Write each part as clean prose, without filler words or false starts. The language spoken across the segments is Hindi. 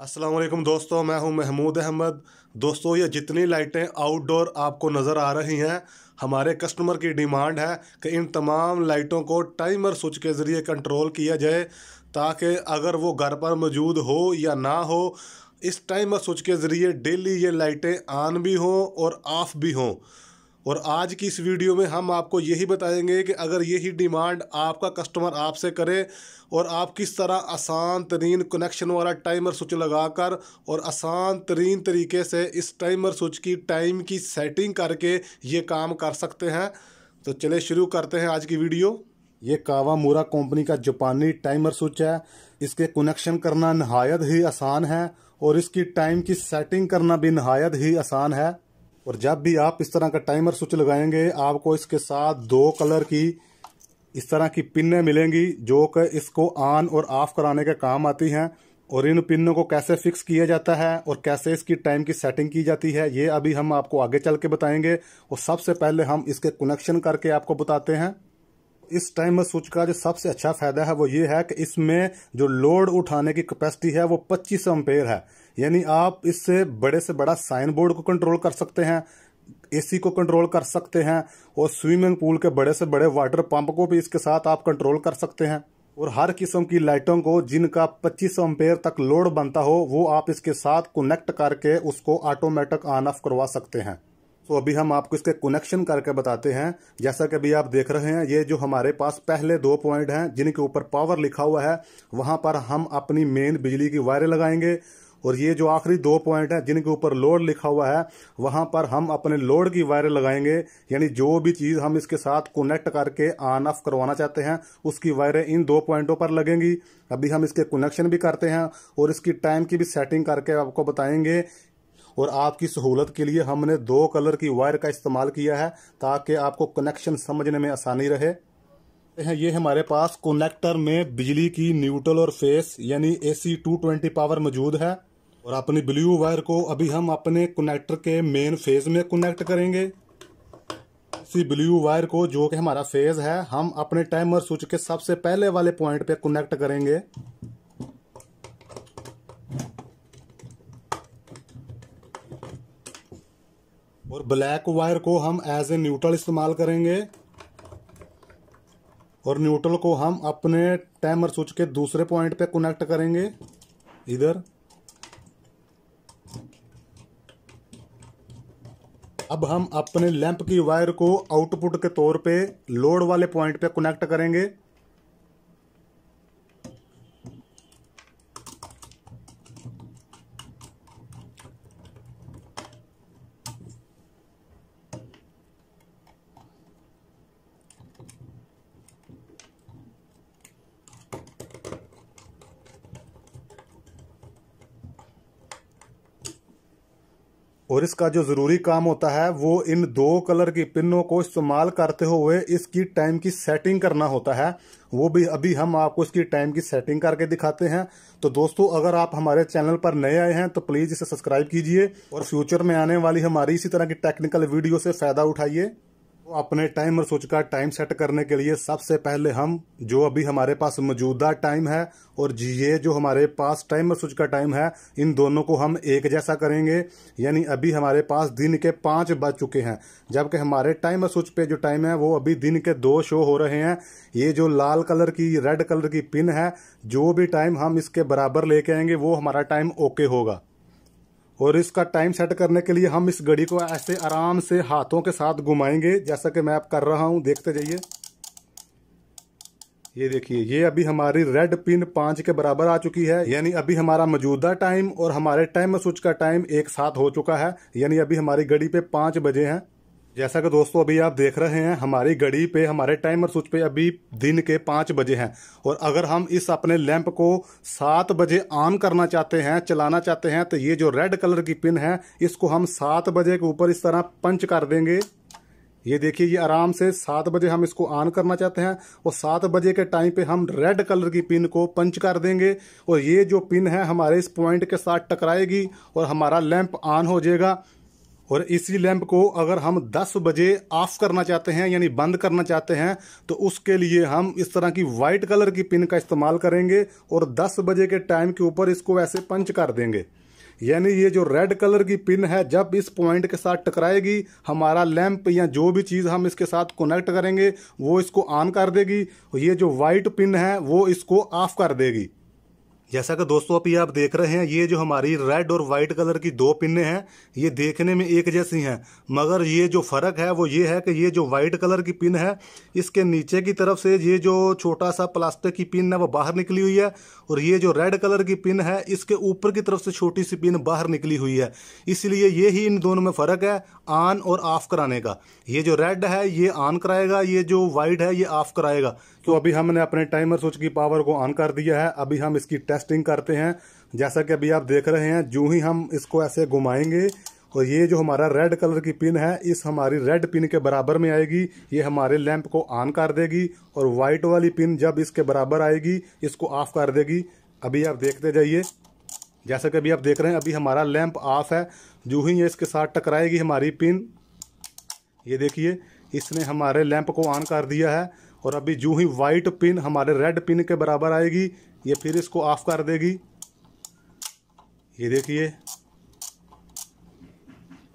अस्सलाम वालेकुम दोस्तों, मैं हूं महमूद अहमद। दोस्तों, ये जितनी लाइटें आउटडोर आपको नज़र आ रही हैं, हमारे कस्टमर की डिमांड है कि इन तमाम लाइटों को टाइमर स्विच के ज़रिए कंट्रोल किया जाए, ताकि अगर वो घर पर मौजूद हो या ना हो, इस टाइमर स्विच के ज़रिए डेली ये लाइटें ऑन भी हों और ऑफ़ भी हों। और आज की इस वीडियो में हम आपको यही बताएंगे कि अगर यही डिमांड आपका कस्टमर आपसे करे और आप किस तरह आसान तरीन कनेक्शन वाला टाइमर स्विच लगाकर और आसान तरीन तरीके से इस टाइमर स्विच की टाइम की सेटिंग करके ये काम कर सकते हैं। तो चलिए शुरू करते हैं आज की वीडियो। ये कावामूरा कंपनी का जापानी टाइमर स्विच है। इसके कनेक्शन करना नहायत ही आसान है और इसकी टाइम की सेटिंग करना भी नहायत ही आसान है। और जब भी आप इस तरह का टाइमर स्विच लगाएंगे, आपको इसके साथ दो कलर की इस तरह की पिनें मिलेंगी जो कि इसको ऑन और ऑफ कराने के काम आती हैं। और इन पिनों को कैसे फिक्स किया जाता है और कैसे इसकी टाइम की सेटिंग की जाती है, ये अभी हम आपको आगे चल के बताएंगे। और सबसे पहले हम इसके कनेक्शन करके आपको बताते हैं। इस टाइमर स्विच का जो सबसे अच्छा फायदा है वो ये है कि इसमें जो लोड उठाने की कैपेसिटी है वो 25 एम्पेयर है। यानी आप इससे बड़े से बड़ा साइन बोर्ड को कंट्रोल कर सकते हैं, एसी को कंट्रोल कर सकते हैं और स्विमिंग पूल के बड़े से बड़े वाटर पंप को भी इसके साथ आप कंट्रोल कर सकते हैं। और हर किस्म की लाइटों को जिनका 25 एम्पेयर तक लोड बनता हो, वो आप इसके साथ कनेक्ट करके उसको ऑटोमेटिक ऑन ऑफ करवा सकते हैं। तो अभी हम आपको इसके कनेक्शन करके बताते हैं। जैसा कि अभी आप देख रहे हैं, ये जो हमारे पास पहले दो पॉइंट हैं जिनके ऊपर पावर लिखा हुआ है, वहां पर हम अपनी मेन बिजली की वायरें लगाएंगे। और ये जो आखिरी दो पॉइंट हैं जिनके ऊपर लोड लिखा हुआ है, वहां पर हम अपने लोड की वायरें लगाएंगे। यानी जो भी चीज हम इसके साथ कनेक्ट करके ऑन ऑफ करवाना चाहते हैं, उसकी वायरें इन दो पॉइंटों पर लगेंगी। अभी हम इसके कनेक्शन भी करते हैं और इसकी टाइम की भी सेटिंग करके आपको बताएंगे। और आपकी सहूलत के लिए हमने दो कलर की वायर का इस्तेमाल किया है ताकि आपको कनेक्शन समझने में आसानी रहे। ये हमारे पास कनेक्टर में बिजली की न्यूट्रल और फेस यानी AC 220 पावर मौजूद है। और अपनी ब्लू वायर को अभी हम अपने कनेक्टर के मेन फेज में कनेक्ट करेंगे। इसी ब्लू वायर को, जो कि हमारा फेज है, हम अपने टाइमर स्विच के सबसे पहले वाले पॉइंट पे कनेक्ट करेंगे। और ब्लैक वायर को हम एज ए न्यूट्रल इस्तेमाल करेंगे। और न्यूट्रल को हम अपने टाइमर स्विच के दूसरे पॉइंट पे कनेक्ट करेंगे, इधर। अब हम अपने लैंप की वायर को आउटपुट के तौर पे लोड वाले पॉइंट पे कनेक्ट करेंगे। और इसका जो ज़रूरी काम होता है वो इन दो कलर की पिनों को इस्तेमाल करते हुए इसकी टाइम की सेटिंग करना होता है। वो भी अभी हम आपको इसकी टाइम की सेटिंग करके दिखाते हैं। तो दोस्तों, अगर आप हमारे चैनल पर नए आए हैं तो प्लीज़ इसे सब्सक्राइब कीजिए और फ्यूचर में आने वाली हमारी इसी तरह की टेक्निकल वीडियो से फ़ायदा उठाइए। तो अपने टाइमर स्विच का टाइम सेट करने के लिए सबसे पहले हम जो अभी हमारे पास मौजूदा टाइम है और ये जो हमारे पास टाइमर स्विच का टाइम है, इन दोनों को हम एक जैसा करेंगे। यानी अभी हमारे पास दिन के 5 बज चुके हैं, जबकि हमारे टाइमर स्विच पे जो टाइम है वो अभी दिन के 2 शो हो रहे हैं। ये जो लाल कलर की, रेड कलर की पिन है, जो भी टाइम हम इसके बराबर लेके आएंगे वो हमारा टाइम ओके होगा। और इसका टाइम सेट करने के लिए हम इस घड़ी को ऐसे आराम से हाथों के साथ घुमाएंगे, जैसा कि मैं अब कर रहा हूं, देखते जाइए। ये देखिए, ये अभी हमारी रेड पिन 5 के बराबर आ चुकी है। यानी अभी हमारा मौजूदा टाइम और हमारे टाइमर स्विच का टाइम एक साथ हो चुका है। यानी अभी हमारी घड़ी पे 5 बजे हैं। जैसा कि दोस्तों अभी आप देख रहे हैं, हमारी घड़ी पे, हमारे टाइमर स्विच पे अभी दिन के 5 बजे हैं। और अगर हम इस अपने लैंप को 7 बजे ऑन करना चाहते हैं, चलाना चाहते हैं, तो ये जो रेड कलर की पिन है, इसको हम 7 बजे के ऊपर इस तरह पंच कर देंगे। ये देखिए, ये आराम से 7 बजे हम इसको ऑन करना चाहते हैं और 7 बजे के टाइम पे हम रेड कलर की पिन को पंच कर देंगे। और ये जो पिन है हमारे इस पॉइंट के साथ टकराएगी और हमारा लैंप ऑन हो जाएगा। और इसी लैंप को अगर हम 10 बजे ऑफ करना चाहते हैं यानी बंद करना चाहते हैं तो उसके लिए हम इस तरह की वाइट कलर की पिन का इस्तेमाल करेंगे और 10 बजे के टाइम के ऊपर इसको ऐसे पंच कर देंगे। यानी ये जो रेड कलर की पिन है जब इस पॉइंट के साथ टकराएगी हमारा लैंप या जो भी चीज़ हम इसके साथ कनेक्ट करेंगे वो इसको ऑन कर देगी और ये जो वाइट पिन है वो इसको ऑफ कर देगी। जैसा कि दोस्तों अभी आप देख रहे हैं ये जो हमारी रेड और वाइट कलर की 2 पिनें हैं ये देखने में एक जैसी हैं, मगर ये जो फ़र्क है वो ये है कि ये जो वाइट कलर की पिन है इसके नीचे की तरफ से ये जो छोटा सा प्लास्टिक की पिन है वो बाहर निकली हुई है और ये जो रेड कलर की पिन है इसके ऊपर की तरफ से छोटी सी पिन बाहर निकली हुई है। इसलिए ये ही इन दोनों में फ़र्क है ऑन और ऑफ कराने का। ये जो रेड है ये ऑन कराएगा, ये जो वाइट है ये ऑफ कराएगा। तो अभी हमने अपने टाइमर स्विच की पावर को ऑन कर दिया है। अभी हम इसकी टेस्टिंग करते हैं। जैसा कि अभी आप देख रहे हैं जो ही हम इसको ऐसे घुमाएंगे और ये जो हमारा रेड कलर की पिन है इस हमारी रेड पिन के बराबर में आएगी, ये हमारे लैंप को ऑन कर देगी और वाइट वाली पिन जब इसके बराबर आएगी इसको ऑफ कर देगी। अभी आप देखते जाइए। जैसा कि अभी आप देख रहे हैं अभी हमारा लैंप ऑफ है। जो ही ये इसके साथ टकराएगी हमारी पिन, ये देखिए इसने हमारे लैंप को ऑन कर दिया है और अभी जो ही वाइट पिन हमारे रेड पिन के बराबर आएगी ये फिर इसको ऑफ कर देगी। ये देखिए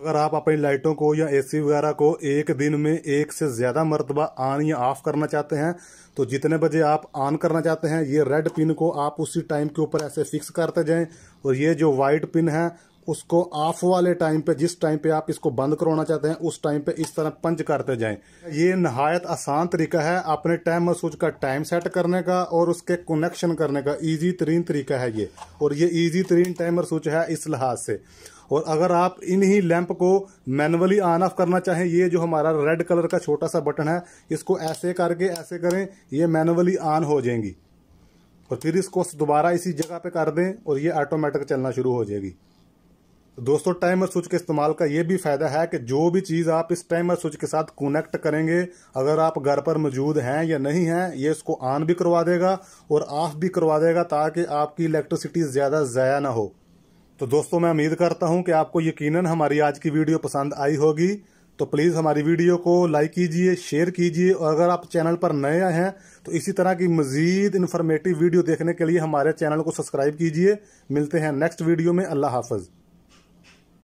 अगर आप अपनी लाइटों को या एसी वगैरह को एक दिन में 1 से ज़्यादा मरतबा ऑन या ऑफ करना चाहते हैं तो जितने बजे आप ऑन करना चाहते हैं ये रेड पिन को आप उसी टाइम के ऊपर ऐसे फिक्स करते जाएं और ये जो वाइट पिन है उसको ऑफ वाले टाइम पे जिस टाइम पे आप इसको बंद करवाना चाहते हैं उस टाइम पे इस तरह पंच करते जाएं। ये नहायत आसान तरीका है अपने टाइमर स्विच का टाइम सेट करने का और उसके कनेक्शन करने का ईजी तरीन तरीका है ये, और ये ईजी तरीन टाइमर स्विच है इस लिहाज से। और अगर आप इन्हीं लैंप को मैनुअली ऑन ऑफ करना चाहें, ये जो हमारा रेड कलर का छोटा सा बटन है इसको ऐसे करके ऐसे करें ये मैनुअली ऑन हो जाएंगी और फिर इसको दोबारा इसी जगह पे कर दें और ये ऑटोमेटिक चलना शुरू हो जाएगी। दोस्तों टाइमर स्विच के इस्तेमाल का ये भी फायदा है कि जो भी चीज़ आप इस टाइमर स्विच के साथ कनेक्ट करेंगे अगर आप घर पर मौजूद हैं या नहीं हैं ये इसको ऑन भी करवा देगा और ऑफ भी करवा देगा ताकि आपकी इलेक्ट्रिसिटी ज़्यादा ज़ाया ना हो। तो दोस्तों मैं उम्मीद करता हूं कि आपको यकीनन हमारी आज की वीडियो पसंद आई होगी। तो प्लीज़ हमारी वीडियो को लाइक कीजिए, शेयर कीजिए और अगर आप चैनल पर नए हैं तो इसी तरह की मज़ीद इन्फॉर्मेटिव वीडियो देखने के लिए हमारे चैनल को सब्सक्राइब कीजिए। मिलते हैं नेक्स्ट वीडियो में। अल्लाह हाफ़िज़।